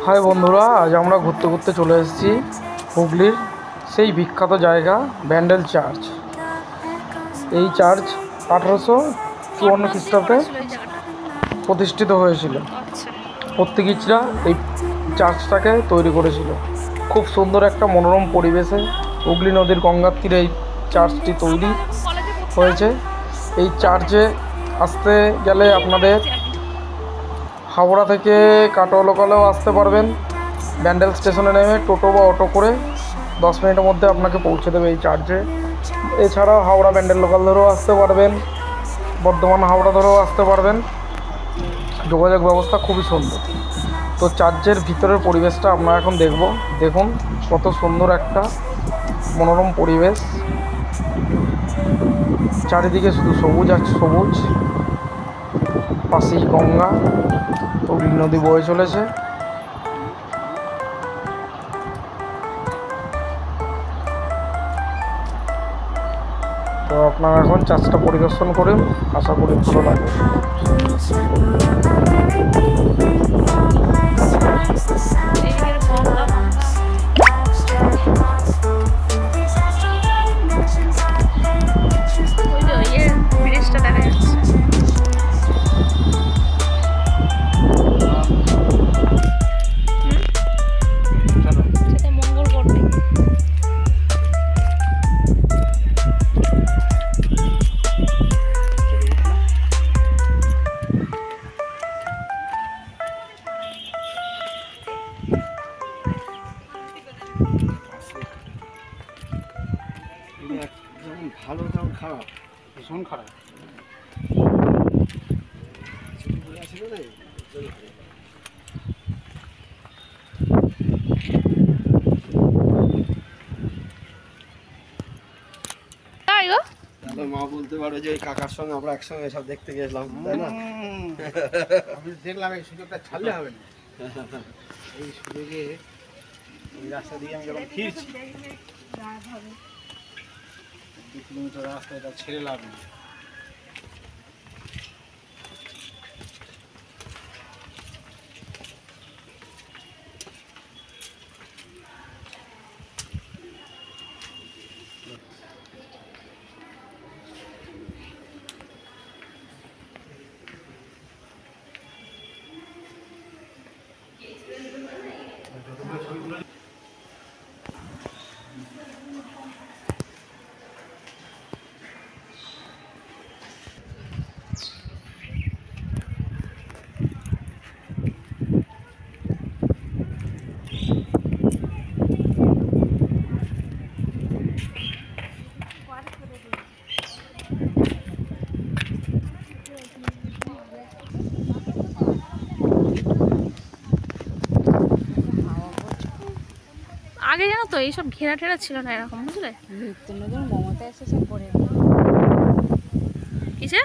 High বন্ধুরা, আজ আমরা ঘুরতে ঘুরতে চলে এসেছি হুগলির সেই বিখ্যাত জায়গা ব্যান্ডেল চার্চ। এই চার্চ 1854 খ্রিস্টাব্দে প্রতিষ্ঠিত হয়েছিল। পর্তুগিজরা এই চার্চটাকে তৈরি করেছিল। খুব সুন্দর একটা মনোরম পরিবেশে হুগলি নদীর গঙ্গার তীরে এই চার্চটি তৈরি হয়েছে। এই চার্চে আসতে গেলে আপনাদের হাওড়া থেকে কাটোয়া লোকালেও আসতে পারবেন। ব্যান্ডেল স্টেশনে নেমে টোটো বা অটো করে 10 মিনিটের মধ্যে আপনাকে পৌঁছে দেবে এই চার্চে। এছাড়াও হাওড়া ব্যান্ডেল লোকাল ধরেও আসতে পারবেন, বর্ধমান হাওড়া ধরেও আসতে পারবেন। যোগাযোগ ব্যবস্থা খুবই সুন্দর। তো চার্চের ভিতরের পরিবেশটা আমরা এখন দেখব। দেখুন কত সুন্দর একটা মনোরম পরিবেশ, চারিদিকে শুধু সবুজ আর সবুজ, পাশেই গঙ্গা, হুগলি নদী বয়ে চলেছে। তো আপনারা এখন চার্চটা পরিদর্শন করুন, আশা করি ভালো লাগবে। যেমন ভালো তেমন খারাপ, ভীষণ খারাপ। মা বলতে পারো যে ওই কাকার সঙ্গে আমরা একসঙ্গে সব দেখতে গেছিলাম, তাই না? আমি দেখলাম এই সুযোগটা ছাড়লে হবে না। এই সুযোগে ওই রাস্তা দিয়ে আমি যখন ফিরছি 2 কিলোমিটার রাস্তা, এটা ছেড়ে লাভ নেই। আগে জানো তো এইসব ঘেরা ঠেরা ছিল না এরকম, বুঝলে? মমতা এসেছে পরে কিসে